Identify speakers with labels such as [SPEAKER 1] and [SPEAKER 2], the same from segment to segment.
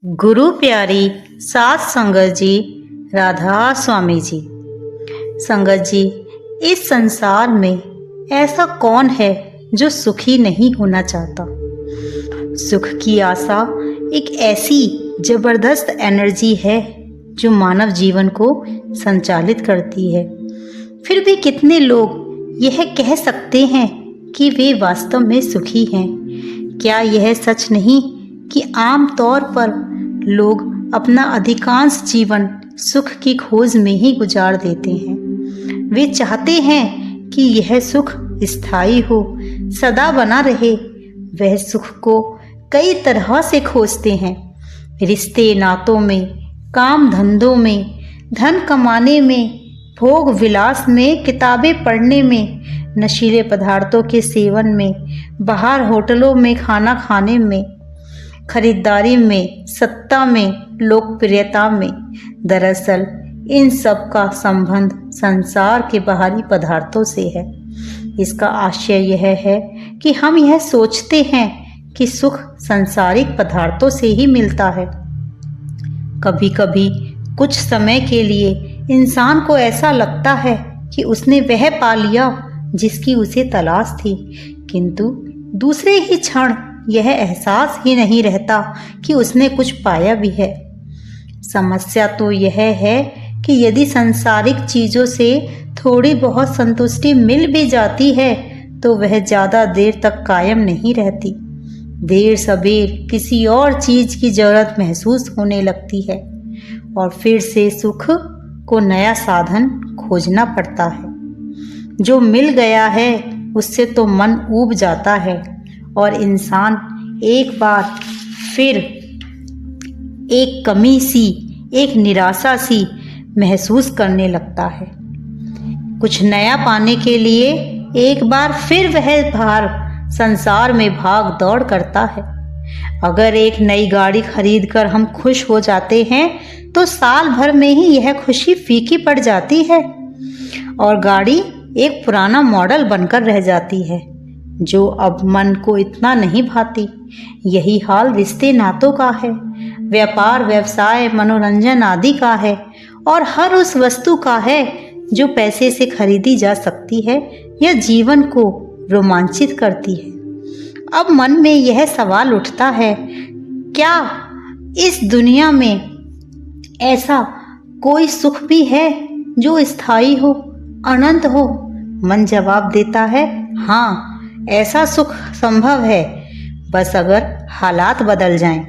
[SPEAKER 1] गुरु प्यारी सात संगत जी, राधा स्वामी जी। संगत जी, इस संसार में ऐसा कौन है जो सुखी नहीं होना चाहता। सुख की आशा एक ऐसी जबरदस्त एनर्जी है जो मानव जीवन को संचालित करती है। फिर भी कितने लोग यह कह सकते हैं कि वे वास्तव में सुखी हैं। क्या यह सच नहीं कि आम तौर पर लोग अपना अधिकांश जीवन सुख की खोज में ही गुजार देते हैं। वे चाहते हैं कि यह सुख स्थायी हो, सदा बना रहे। वह सुख को कई तरह से खोजते हैं, रिश्ते नातों में, काम धंधों में, धन कमाने में, भोग विलास में, किताबें पढ़ने में, नशीले पदार्थों के सेवन में, बाहर होटलों में खाना खाने में, खरीदारी में, सत्ता में, लोकप्रियता में। दरअसल इन सब का संबंध संसार के बाहरी पदार्थों से है। इसका आशय यह है कि हम यह सोचते हैं कि सुख सांसारिक पदार्थों से ही मिलता है। कभी कभी कुछ समय के लिए इंसान को ऐसा लगता है कि उसने वह पा लिया जिसकी उसे तलाश थी, किंतु दूसरे ही क्षण यह एहसास ही नहीं रहता कि उसने कुछ पाया भी है। समस्या तो यह है कि यदि सांसारिक चीजों से थोड़ी बहुत संतुष्टि मिल भी जाती है तो वह ज्यादा देर तक कायम नहीं रहती। देर सबेर किसी और चीज की जरूरत महसूस होने लगती है और फिर से सुख को नया साधन खोजना पड़ता है। जो मिल गया है उससे तो मन ऊब जाता है और इंसान एक बार फिर एक कमी सी, एक निराशा सी महसूस करने लगता है। कुछ नया पाने के लिए एक बार फिर वह भार संसार में भाग दौड़ करता है। अगर एक नई गाड़ी खरीदकर हम खुश हो जाते हैं तो साल भर में ही यह खुशी फीकी पड़ जाती है और गाड़ी एक पुराना मॉडल बनकर रह जाती है जो अब मन को इतना नहीं भाती। यही हाल रिश्ते नातों का है, व्यापार व्यवसाय मनोरंजन आदि का है और हर उस वस्तु का है जो पैसे से खरीदी जा सकती है या जीवन को रोमांचित करती है। अब मन में यह सवाल उठता है, क्या इस दुनिया में ऐसा कोई सुख भी है जो स्थायी हो, अनंत हो? मन जवाब देता है, हाँ, ऐसा सुख संभव है, बस अगर हालात बदल जाएं।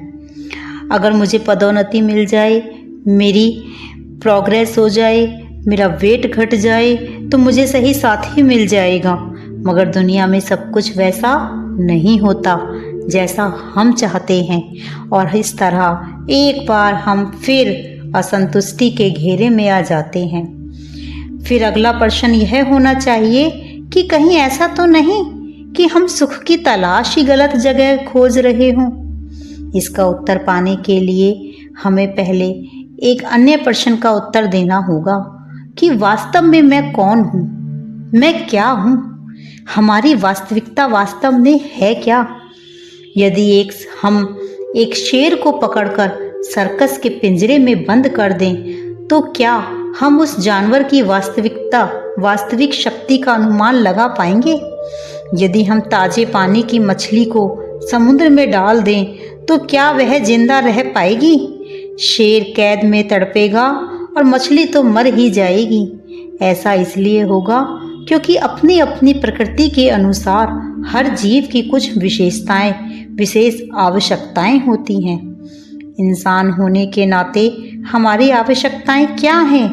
[SPEAKER 1] अगर मुझे पदोन्नति मिल जाए, मेरी प्रोग्रेस हो जाए, मेरा वेट घट जाए तो मुझे सही साथी मिल जाएगा। मगर दुनिया में सब कुछ वैसा नहीं होता जैसा हम चाहते हैं और इस तरह एक बार हम फिर असंतुष्टि के घेरे में आ जाते हैं। फिर अगला प्रश्न यह होना चाहिए कि कहीं ऐसा तो नहीं कि हम सुख की तलाश ही गलत जगह खोज रहे हों। इसका उत्तर पाने के लिए हमें पहले एक अन्य प्रश्न का उत्तर देना होगा कि वास्तव में मैं कौन हूँ, मैं क्या हूँ, हमारी वास्तविकता वास्तव में है क्या। यदि हम एक शेर को पकड़कर सर्कस के पिंजरे में बंद कर दें तो क्या हम उस जानवर की वास्तविक शक्ति का अनुमान लगा पाएंगे? यदि हम ताजे पानी की मछली को समुद्र में डाल दें तो क्या वह जिंदा रह पाएगी? शेर कैद में तड़पेगा और मछली तो मर ही जाएगी। ऐसा इसलिए होगा क्योंकि अपनी अपनी प्रकृति के अनुसार हर जीव की कुछ विशेष आवश्यकताएं होती हैं। इंसान होने के नाते हमारी आवश्यकताएं क्या हैं?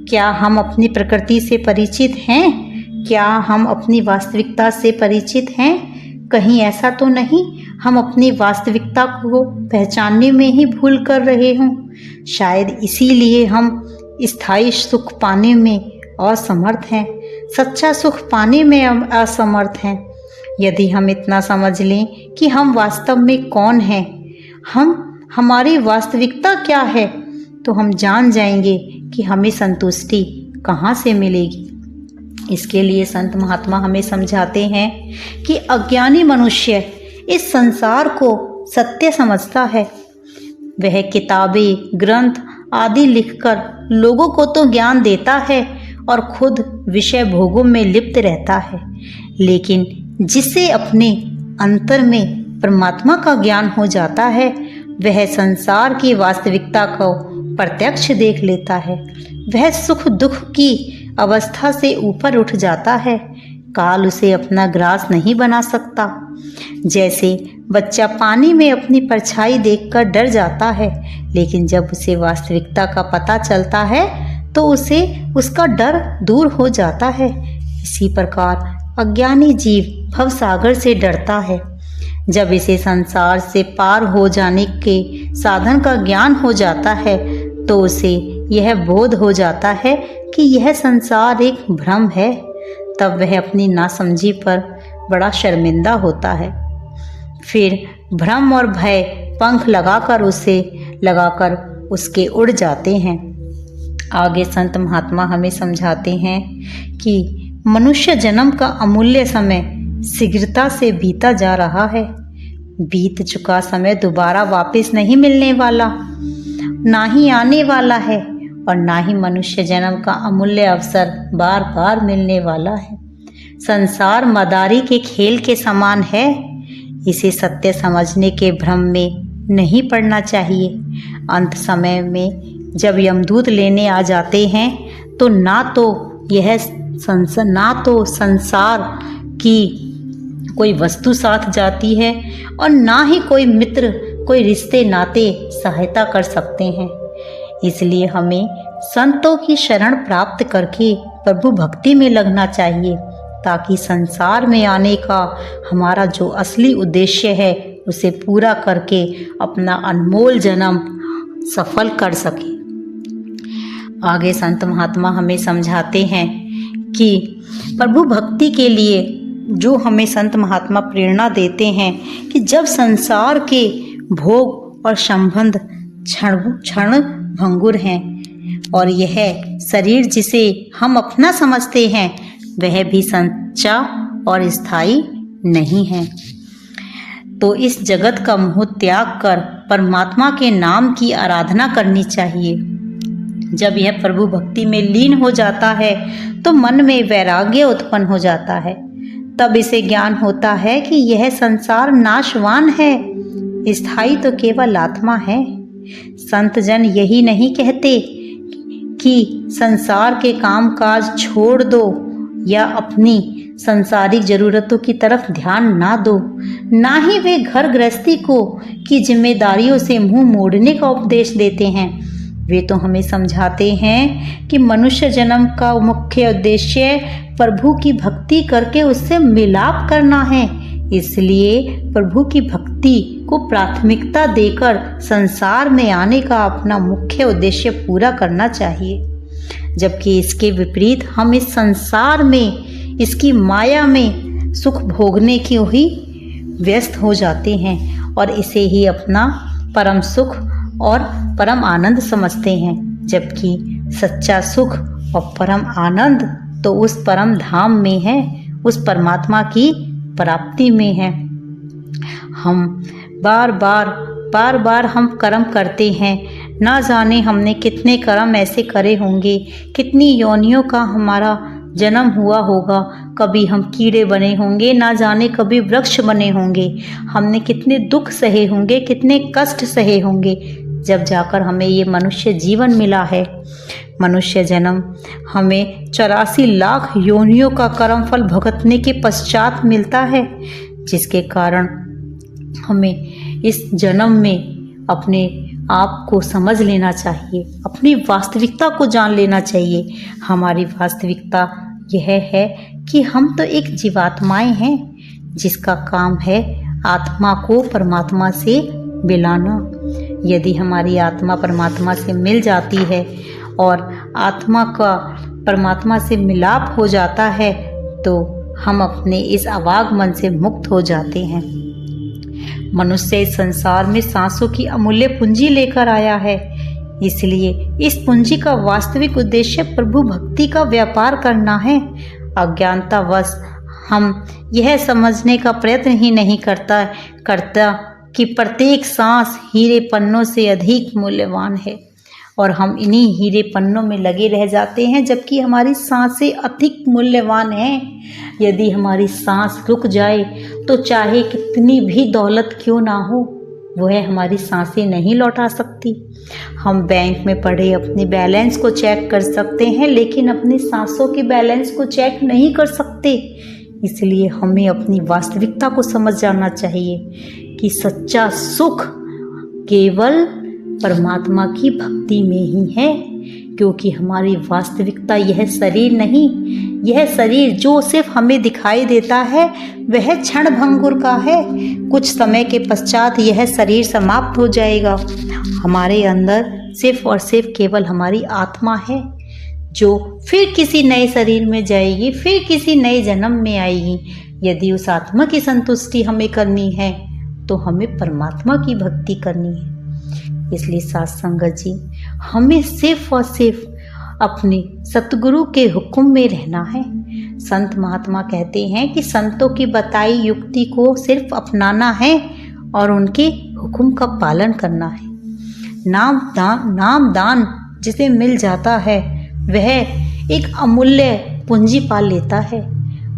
[SPEAKER 1] क्या हम अपनी प्रकृति से परिचित हैं? क्या हम अपनी वास्तविकता से परिचित हैं? कहीं ऐसा तो नहीं हम अपनी वास्तविकता को पहचानने में ही भूल कर रहे हों? शायद इसीलिए हम स्थायी सुख पाने में असमर्थ हैं, सच्चा सुख पाने में असमर्थ हैं। यदि हम इतना समझ लें कि हम वास्तव में कौन हैं, हमारी वास्तविकता क्या है, तो हम जान जाएंगे कि हमें संतुष्टि कहाँ से मिलेगी। इसके लिए संत महात्मा हमें समझाते हैं कि अज्ञानी मनुष्य इस संसार को सत्य समझता है वह किताबें, ग्रंथ आदि लिखकर लोगों को तो ज्ञान देता है और खुद विषय भोगों में लिप्त रहता है, लेकिन जिसे अपने अंतर में परमात्मा का ज्ञान हो जाता है, वह संसार की वास्तविकता को प्रत्यक्ष देख लेता है। वह सुख दुख की अवस्था से ऊपर उठ जाता है। काल उसे अपना ग्रास नहीं बना सकता। जैसे बच्चा पानी में अपनी परछाई देखकर डर जाता है, लेकिन जब उसे वास्तविकता का पता चलता है तो उसे उसका डर दूर हो जाता है। इसी प्रकार अज्ञानी जीव भवसागर से डरता है। जब इसे संसार से पार हो जाने के साधन का ज्ञान हो जाता है तो उसे यह बोध हो जाता है कि यह संसार एक भ्रम है। तब वह अपनी नासमझी पर बड़ा शर्मिंदा होता है। फिर भ्रम और भय पंख लगाकर उसके उड़ जाते हैं। आगे संत महात्मा हमें समझाते हैं कि मनुष्य जन्म का अमूल्य समय शीघ्रता से बीता जा रहा है। बीत चुका समय दोबारा वापस नहीं मिलने वाला, ना ही आने वाला है, और ना ही मनुष्य जन्म का अमूल्य अवसर बार बार मिलने वाला है। संसार मदारी के खेल के समान है। इसे सत्य समझने के भ्रम में नहीं पड़ना चाहिए। अंत समय में जब यमदूत लेने आ जाते हैं तो ना तो संसार की कोई वस्तु साथ जाती है और ना ही कोई मित्र, कोई रिश्ते नाते सहायता कर सकते हैं। इसलिए हमें संतों की शरण प्राप्त करके प्रभु भक्ति में लगना चाहिए, ताकि संसार में आने का हमारा जो असली उद्देश्य है उसे पूरा करके अपना अनमोल जन्म सफल कर सके। आगे संत महात्मा हमें समझाते हैं कि प्रभु भक्ति के लिए जो हमें संत महात्मा प्रेरणा देते हैं कि जब संसार के भोग और संबंध क्षण भंगुर हैं और यह शरीर जिसे हम अपना समझते हैं वह भी सच्चा और स्थायी नहीं है, तो इस जगत का मोह त्याग कर परमात्मा के नाम की आराधना करनी चाहिए। जब यह प्रभु भक्ति में लीन हो जाता है तो मन में वैराग्य उत्पन्न हो जाता है। तब इसे ज्ञान होता है कि यह संसार नाशवान है, स्थायी तो केवल आत्मा है। संत जन यही नहीं कहते कि संसार के कामकाज छोड़ दो या अपनी संसारिक जरूरतों की तरफ ध्यान ना दो, ना ही वे घर गृहस्थी को की जिम्मेदारियों से मुंह मोड़ने का उपदेश देते हैं। वे तो हमें समझाते हैं कि मनुष्य जन्म का मुख्य उद्देश्य प्रभु की भक्ति करके उससे मिलाप करना है। इसलिए प्रभु की भक्ति को प्राथमिकता देकर संसार में आने का अपना मुख्य उद्देश्य पूरा करना चाहिए, जबकि इसके विपरीत हम इस संसार में, इसकी माया में सुख भोगने की ही व्यस्त हो जाते हैं और इसे ही अपना परम सुख और परम आनंद समझते हैं। जबकि सच्चा सुख और परम आनंद तो उस परम धाम में है, उस परमात्मा की प्राप्ति में है। हम बार बार हम कर्म करते हैं, ना जाने हमने कितने कर्म ऐसे करे होंगे, कितनी योनियों का हमारा जन्म हुआ होगा। कभी हम कीड़े बने होंगे, ना जाने कभी वृक्ष बने होंगे। हमने कितने दुख सहे होंगे, कितने कष्ट सहे होंगे, जब जाकर हमें ये मनुष्य जीवन मिला है। मनुष्य जन्म हमें 84 लाख योनियों का कर्मफल भुगतने के पश्चात मिलता है, जिसके कारण हमें इस जन्म में अपने आप को समझ लेना चाहिए, अपनी वास्तविकता को जान लेना चाहिए। हमारी वास्तविकता यह है कि हम तो एक जीवात्माएं हैं, जिसका काम है आत्मा को परमात्मा से मिलाना। यदि हमारी आत्मा परमात्मा से मिल जाती है और आत्मा का परमात्मा से मिलाप हो जाता है तो हम अपने इस आवागमन से मुक्त हो जाते हैं। मनुष्य इस संसार में सांसों की अमूल्य पूंजी लेकर आया है, इसलिए इस पूंजी का वास्तविक उद्देश्य प्रभु भक्ति का व्यापार करना है। अज्ञानतावश हम यह समझने का प्रयत्न ही नहीं करता कि प्रत्येक सांस हीरे पन्नों से अधिक मूल्यवान है और हम इन्हीं हीरे पन्नों में लगे रह जाते हैं, जबकि हमारी सांसें अधिक मूल्यवान हैं। यदि हमारी सांस रुक जाए तो चाहे कितनी भी दौलत क्यों ना हो, वह हमारी सांसें नहीं लौटा सकती। हम बैंक में पड़े अपने बैलेंस को चेक कर सकते हैं, लेकिन अपनी सांसों के बैलेंस को चेक नहीं कर सकते। इसलिए हमें अपनी वास्तविकता को समझ जाना चाहिए कि सच्चा सुख केवल परमात्मा की भक्ति में ही है, क्योंकि हमारी वास्तविकता यह शरीर नहीं, यह शरीर जो सिर्फ हमें दिखाई देता है वह क्षण भंगुर का है। कुछ समय के पश्चात यह शरीर समाप्त हो जाएगा। हमारे अंदर सिर्फ और सिर्फ केवल हमारी आत्मा है, जो फिर किसी नए शरीर में जाएगी, फिर किसी नए जन्म में आएगी। यदि उस आत्मा की संतुष्टि हमें करनी है तो हमें परमात्मा की भक्ति करनी है। इसलिए साथ संगत जी, हमें सिर्फ और सिर्फ अपने सतगुरु के हुक्म में रहना है। संत महात्मा कहते हैं कि संतों की बताई युक्ति को सिर्फ अपनाना है और उनके हुक्म का पालन करना है। नाम दान जिसे मिल जाता है वह एक अमूल्य पूंजी पा लेता है,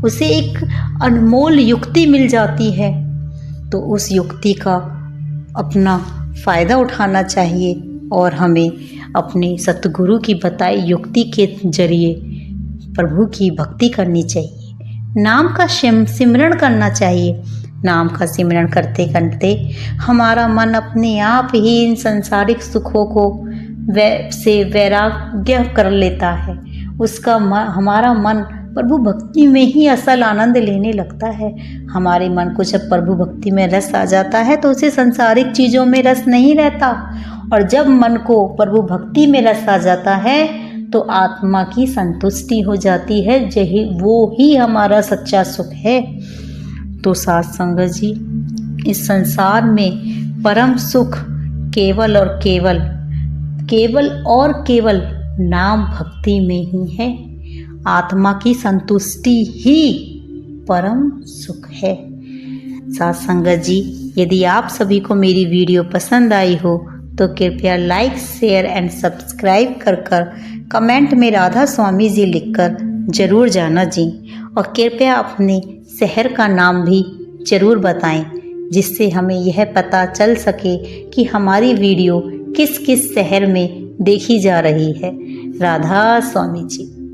[SPEAKER 1] उसे एक अनमोल युक्ति मिल जाती है, तो उस युक्ति का अपना फ़ायदा उठाना चाहिए और हमें अपने सतगुरु की बताई युक्ति के जरिए प्रभु की भक्ति करनी चाहिए। नाम का सिमरण करना चाहिए। नाम का सिमरण करते करते हमारा मन अपने आप ही इन सांसारिक सुखों को से वैराग्य कर लेता है। हमारा मन प्रभु भक्ति में ही असल आनंद लेने लगता है। हमारे मन को जब प्रभु भक्ति में रस आ जाता है तो उसे सांसारिक चीज़ों में रस नहीं रहता, और जब मन को प्रभु भक्ति में रस आ जाता है तो आत्मा की संतुष्टि हो जाती है। यही वो ही हमारा सच्चा सुख है। तो साथ संगत जी, इस संसार में परम सुख केवल और केवल नाम भक्ति में ही है। आत्मा की संतुष्टि ही परम सुख है। साथ संगत जी, यदि आप सभी को मेरी वीडियो पसंद आई हो तो कृपया लाइक, शेयर एंड सब्सक्राइब कर कमेंट में राधा स्वामी जी लिखकर जरूर जाना जी, और कृपया अपने शहर का नाम भी जरूर बताएं, जिससे हमें यह पता चल सके कि हमारी वीडियो किस किस शहर में देखी जा रही है। राधा स्वामी जी।